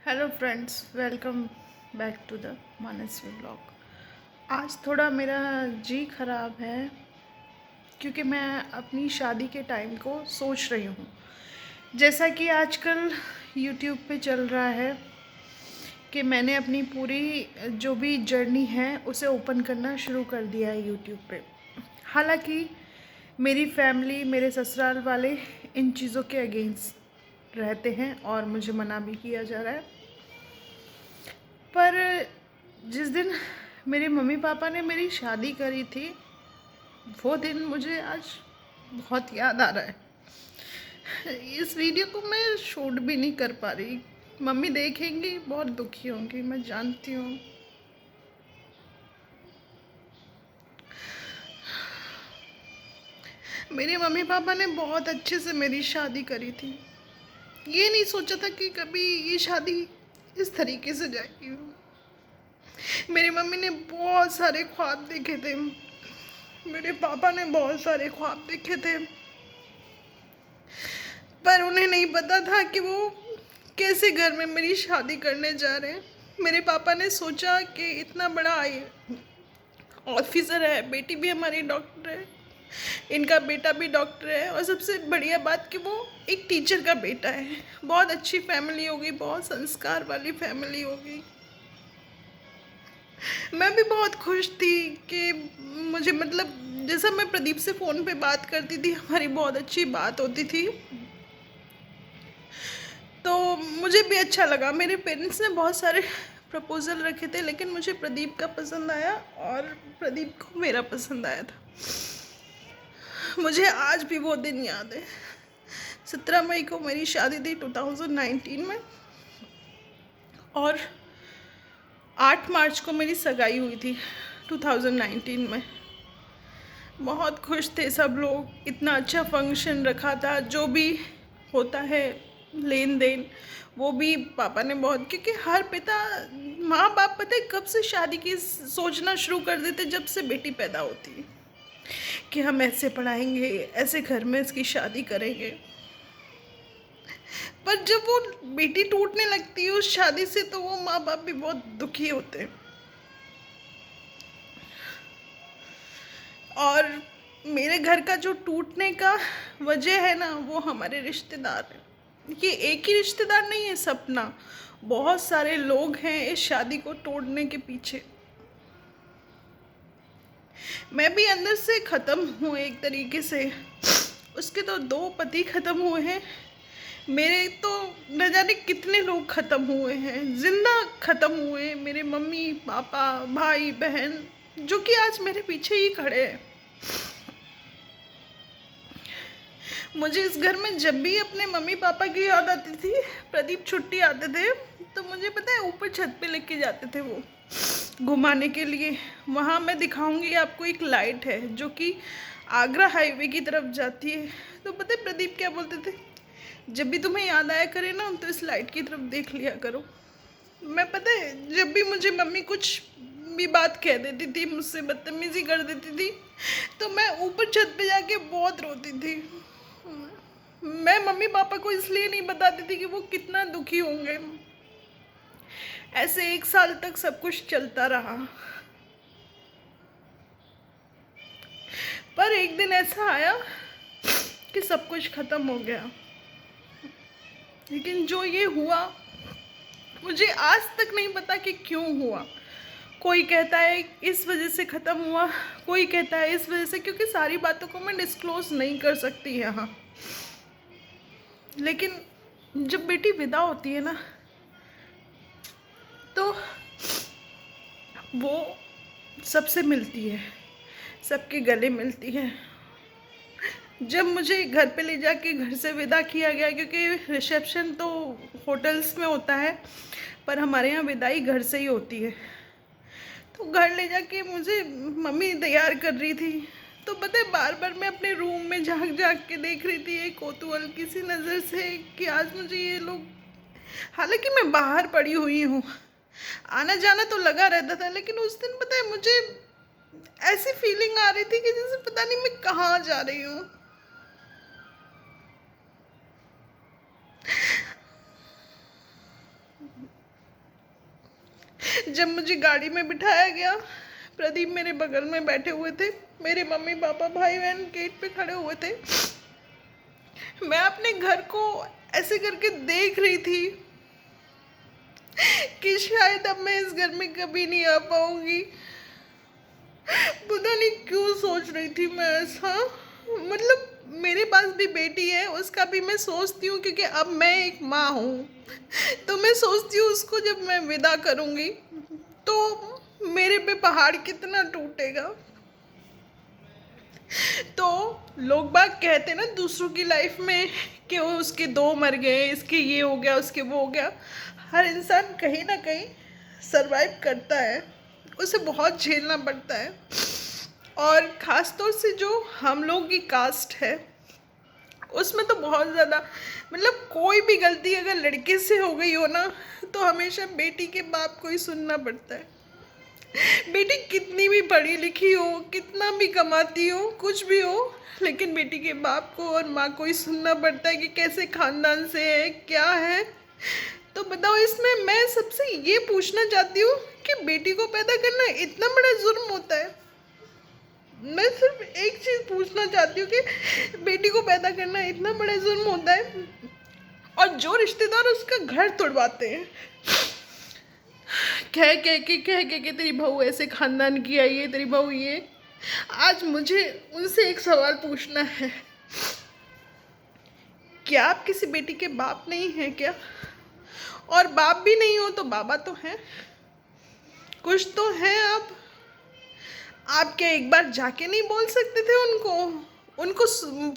Hello friends, welcome back to the Manasvi blog. आज थोड़ा मेरा जी खराब है क्योंकि मैं अपनी शादी के टाइम को सोच रही हूँ। जैसा कि आजकल यूट्यूब पे चल रहा है कि मैंने अपनी पूरी जो भी जर्नी है उसे ओपन करना शुरू कर दिया है यूट्यूब पे। हालांकि मेरी फैमिली, मेरे ससुराल वाले इन चीज़ों के अगेंस्ट रहते हैं और मुझे मना भी किया जा रहा है। पर जिस दिन मेरे मम्मी पापा ने मेरी शादी करी थी वो दिन मुझे आज बहुत याद आ रहा है। इस वीडियो को मैं शूट भी नहीं कर पा रही। मम्मी देखेंगी, बहुत दुखी होंगी, मैं जानती हूँ। मेरे मम्मी पापा ने बहुत अच्छे से मेरी शादी करी थी। ये नहीं सोचा था कि कभी ये शादी इस तरीके से जाएगी। मेरी मम्मी ने बहुत सारे ख्वाब देखे थे, मेरे पापा ने बहुत सारे ख्वाब देखे थे, पर उन्हें नहीं पता था कि वो कैसे घर में मेरी शादी करने जा रहे हैं। मेरे पापा ने सोचा कि इतना बड़ा ऑफिसर है, बेटी भी हमारी डॉक्टर है, इनका बेटा भी डॉक्टर है, और सबसे बढ़िया बात कि वो एक टीचर का बेटा है। बहुत अच्छी फैमिली होगी, बहुत संस्कार वाली फैमिली होगी। मैं भी बहुत खुश थी कि मुझे, मतलब जैसा मैं प्रदीप से फ़ोन पे बात करती थी, हमारी बहुत अच्छी बात होती थी, तो मुझे भी अच्छा लगा। मेरे पेरेंट्स ने बहुत सारे प्रपोज़ल रखे थे, लेकिन मुझे प्रदीप का पसंद आया और प्रदीप को मेरा पसंद आया था। मुझे आज भी वो दिन याद है। 17 मई को मेरी शादी थी 2019 में, और 8 मार्च को मेरी सगाई हुई थी 2019 में। बहुत खुश थे सब लोग, इतना अच्छा फंक्शन रखा था। जो भी होता है लेन देन, वो भी पापा ने बहुत, क्योंकि हर पिता माँ बाप पता है कब से शादी की सोचना शुरू कर देते, जब से बेटी पैदा होती है कि हम ऐसे पढ़ाएंगे, ऐसे घर में इसकी शादी करेंगे। पर जब वो बेटी टूटने लगती है उस शादी से, तो वो माँ बाप भी बहुत दुखी होते हैं। और मेरे घर का जो टूटने का वजह है ना, वो हमारे रिश्तेदार हैं। ये एक ही रिश्तेदार नहीं है, सपना बहुत सारे लोग हैं इस शादी को तोड़ने के पीछे। मैं भी अंदर से ख़त्म हूँ एक तरीके से। उसके तो 2 पति ख़त्म हुए हैं, मेरे तो न जाने कितने लोग ख़त्म हुए हैं, जिंदा ख़त्म हुए हैं। मेरे मम्मी पापा, भाई बहन, जो कि आज मेरे पीछे ही खड़े हैं। मुझे इस घर में जब भी अपने मम्मी पापा की याद आती थी, प्रदीप छुट्टी आते थे, तो मुझे पता है ऊपर छत पे लेके जाते थे वो घुमाने के लिए। वहाँ मैं दिखाऊंगी आपको, एक लाइट है जो कि आगरा हाईवे की तरफ जाती है। तो पता है प्रदीप क्या बोलते थे, जब भी तुम्हें याद आया करे ना, तो इस लाइट की तरफ देख लिया करो। मैं पता है जब भी मुझे मम्मी कुछ भी बात कह देती थी, मुझसे बदतमीजी कर देती थी, तो मैं ऊपर छत पे जाके बहुत रोती थी। मैं मम्मी पापा को इसलिए नहीं बताती थी कि वो कितना दुखी होंगे। ऐसे 1 साल तक सब कुछ चलता रहा, पर एक दिन ऐसा आया कि सब कुछ ख़त्म हो गया। लेकिन जो ये हुआ, मुझे आज तक नहीं पता कि क्यों हुआ। कोई कहता है इस वजह से ख़त्म हुआ, कोई कहता है इस वजह से, क्योंकि सारी बातों को मैं डिस्क्लोज़ नहीं कर सकती यहाँ। लेकिन जब बेटी विदा होती है ना, तो वो सबसे मिलती है, सबके गले मिलती है। जब मुझे घर पे ले जाके घर से विदा किया गया, क्योंकि रिसेप्शन तो होटल्स में होता है, पर हमारे यहाँ विदाई घर से ही होती है। तो घर ले जाके मुझे मम्मी तैयार कर रही थी, तो पता है बार बार मैं अपने रूम में झांक झांक के देख रही थी एक कौतूहल किसी नज़र से कि आज मुझे ये लोग, हालांकि मैं बाहर पड़ी हुई हूँ, आना जाना तो लगा रहता था, लेकिन उस दिन पता है मुझे ऐसी फीलिंग आ रही थी कि जैसे पता नहीं मैं कहाँ जा रही हूँ। जब मुझे गाड़ी में बिठाया गया, प्रदीप मेरे बगल में बैठे हुए थे, मेरे मम्मी पापा भाई बहन गेट पे खड़े हुए थे। मैं अपने घर को ऐसे करके देख रही थी कि शायद अब मैं इस घर में कभी नहीं आ पाऊंगी। पता नहीं क्यों सोच रही थी मैं ऐसा। मतलब मेरे पास भी बेटी है, उसका भी मैं सोचती हूँ, क्योंकि अब मैं एक माँ हूँ। तो मैं सोचती हूँ उसको जब मैं विदा करूँगी तो मेरे पे पहाड़ कितना टूटेगा। तो लोग बाग कहते हैं ना दूसरों की लाइफ में कि वो उसके दो मर गए, इसके ये हो गया, उसके वो हो गया। हर इंसान कहीं ना कहीं सरवाइव करता है, उसे बहुत झेलना पड़ता है। और ख़ास तौर से जो हम लोग की कास्ट है उसमें तो बहुत ज़्यादा, मतलब कोई भी गलती अगर लड़के से हो गई हो ना तो हमेशा बेटी के बाप को ही सुनना पड़ता है। बेटी कितनी भी पढ़ी लिखी हो, कितना भी कमाती हो, कुछ भी हो, लेकिन बेटी के बाप को और माँ को ही सुनना पड़ता है कि कैसे खानदान से है, क्या है। तो बताओ, इसमें मैं सबसे ये पूछना चाहती हूँ कि बेटी को पैदा करना इतना बड़ा जुर्म होता है? मैं सिर्फ एक चीज़ पूछना चाहती हूँ कि बेटी को पैदा करना इतना बड़ा जुर्म होता है, और जो रिश्तेदार उसका घर तोड़वाते हैं कह के तेरी बहू ऐसे खानदान की आई है, तेरी बहू ये। आज मुझे उनसे एक सवाल पूछना है, क्या आप किसी बेटी के बाप नहीं हैं क्या? और बाप भी नहीं हो तो बाबा तो हैं, कुछ तो हैं आप क्या एक बार जाके नहीं बोल सकते थे उनको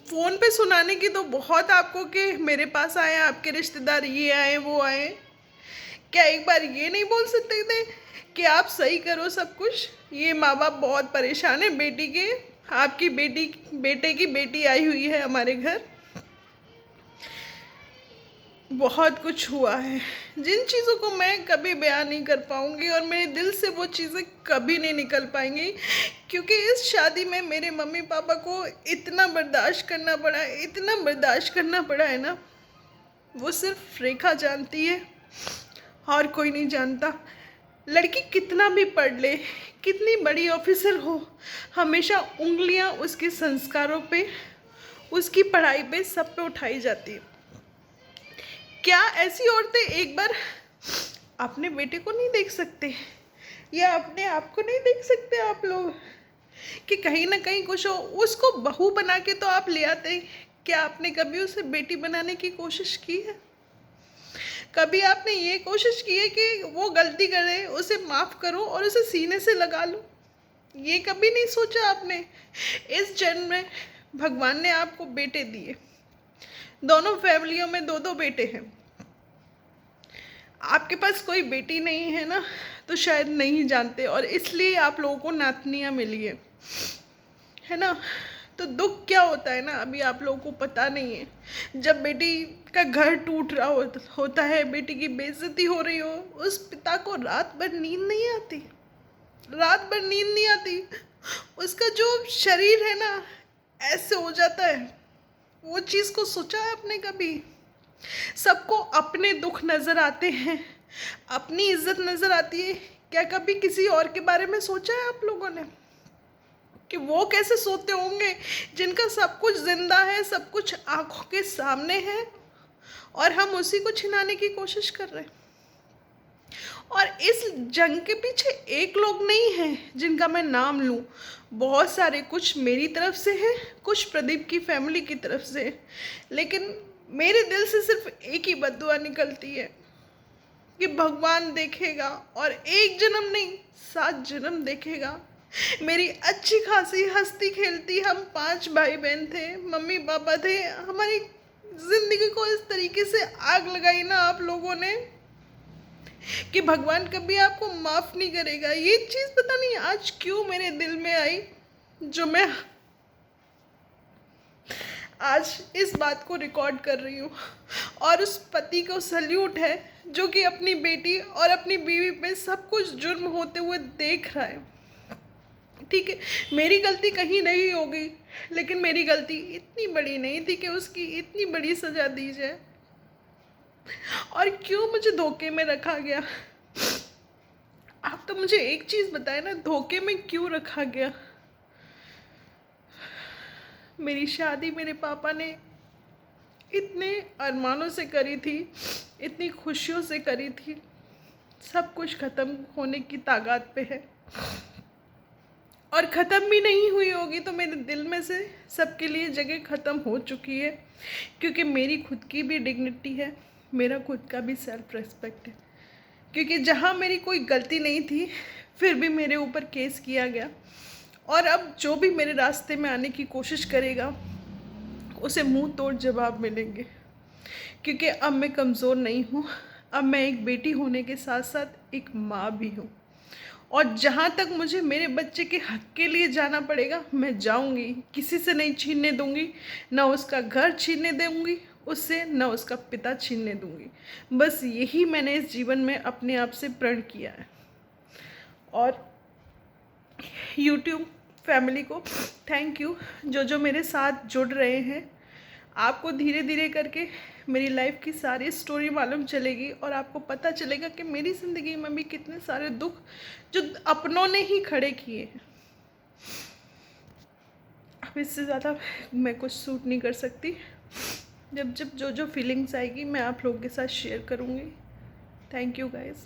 फ़ोन पे सुनाने की तो बहुत आपको कि मेरे पास आए, आपके रिश्तेदार ये आए वो आए। क्या एक बार ये नहीं बोल सकते थे कि आप सही करो सब कुछ? ये माँ बाप बहुत परेशान है बेटी के, आपकी बेटे की बेटी आई हुई है हमारे घर। बहुत कुछ हुआ है जिन चीज़ों को मैं कभी बयान नहीं कर पाऊँगी, और मेरे दिल से वो चीज़ें कभी नहीं निकल पाएंगी, क्योंकि इस शादी में मेरे मम्मी पापा को इतना बर्दाश्त करना पड़ा है, इतना बर्दाश्त करना पड़ा है ना, वो सिर्फ रेखा जानती है और कोई नहीं जानता। लड़की कितना भी पढ़ ले, कितनी बड़ी ऑफिसर हो, हमेशा उंगलियां उसके संस्कारों पे, उसकी पढ़ाई पे, सब पे उठाई जाती है। क्या ऐसी औरतें एक बार अपने बेटे को नहीं देख सकते, या अपने आप को नहीं देख सकते आप लोग कि कहीं ना कहीं कुछ हो? उसको बहू बना के तो आप ले आते, क्या आपने कभी उसे बेटी बनाने की कोशिश की है? कभी आपने ये कोशिश की है कि वो गलती करे उसे माफ़ करो और उसे सीने से लगा लो? ये कभी नहीं सोचा आपने? इस जन्म में भगवान ने आपको बेटे दिए, दोनों फैमिलियों में दो दो बेटे हैं। आपके पास कोई बेटी नहीं है ना, तो शायद नहीं जानते, और इसलिए आप लोगों को नातनियाँ मिली है ना। तो दुख क्या होता है ना, अभी आप लोगों को पता नहीं है। जब बेटी का घर टूट रहा होता है, बेटी की बेइज्जती हो रही हो, उस पिता को रात भर नींद नहीं आती, रात भर नींद नहीं आती। उसका जो शरीर है ना ऐसे हो जाता है। वो चीज़ को सोचा है आपने कभी? सबको अपने दुख नज़र आते हैं, अपनी इज्जत नज़र आती है। क्या कभी किसी और के बारे में सोचा है आप लोगों ने कि वो कैसे सोते होंगे जिनका सब कुछ जिंदा है, सब कुछ आंखों के सामने है, और हम उसी को छिनाने की कोशिश कर रहे हैं। और इस जंग के पीछे एक लोग नहीं हैं जिनका मैं नाम लूँ, बहुत सारे, कुछ मेरी तरफ से है, कुछ प्रदीप की फैमिली की तरफ से, लेकिन मेरे दिल से सिर्फ एक ही बद्दुआ निकलती है कि भगवान देखेगा, और एक जन्म नहीं 7 जन्म देखेगा। मेरी अच्छी खासी हंसती खेलती हम 5 भाई बहन थे, मम्मी पापा थे, हमारी जिंदगी को इस तरीके से आग लगाई ना आप लोगों ने कि भगवान कभी आपको माफ़ नहीं करेगा। ये चीज़ पता नहीं आज क्यों मेरे दिल में आई, जो मैं आज इस बात को रिकॉर्ड कर रही हूँ। और उस पति को सल्यूट है जो कि अपनी बेटी और अपनी बीवी पे सब कुछ जुर्म होते हुए देख रहा है। ठीक है, मेरी गलती कहीं नहीं होगी, लेकिन मेरी गलती इतनी बड़ी नहीं थी कि उसकी इतनी बड़ी सज़ा दी जाए। और क्यों मुझे धोखे में रखा गया? तो मुझे एक चीज़ बताए ना, धोखे में क्यों रखा गया? मेरी शादी मेरे पापा ने इतने अरमानों से करी थी, इतनी खुशियों से करी थी, सब कुछ ख़त्म होने की तागात पे है और ख़त्म भी नहीं हुई होगी तो मेरे दिल में से सबके लिए जगह ख़त्म हो चुकी है, क्योंकि मेरी खुद की भी डिग्निटी है, मेरा खुद का भी सेल्फ रेस्पेक्ट है। क्योंकि जहाँ मेरी कोई गलती नहीं थी फिर भी मेरे ऊपर केस किया गया, और अब जो भी मेरे रास्ते में आने की कोशिश करेगा उसे मुंह तोड़ जवाब मिलेंगे। क्योंकि अब मैं कमज़ोर नहीं हूँ, अब मैं एक बेटी होने के साथ साथ एक माँ भी हूँ, और जहाँ तक मुझे मेरे बच्चे के हक के लिए जाना पड़ेगा मैं जाऊँगी, किसी से नहीं छीनने दूँगी, ना उसका घर छीनने दूँगी उससे, ना उसका पिता छीनने दूँगी। बस यही मैंने इस जीवन में अपने आप से प्रण किया है। और यूट्यूब फैमिली को थैंक यू, जो जो मेरे साथ जुड़ रहे हैं। आपको धीरे धीरे करके मेरी लाइफ की सारी स्टोरी मालूम चलेगी और आपको पता चलेगा कि मेरी ज़िंदगी में भी कितने सारे दुख जो अपनों ने ही खड़े किए हैं। अब इससे ज़्यादा मैं कुछ सूट नहीं कर सकती। जब जब जो जो फीलिंग्स आएगी मैं आप लोगों के साथ शेयर करूँगी। Thank you guys.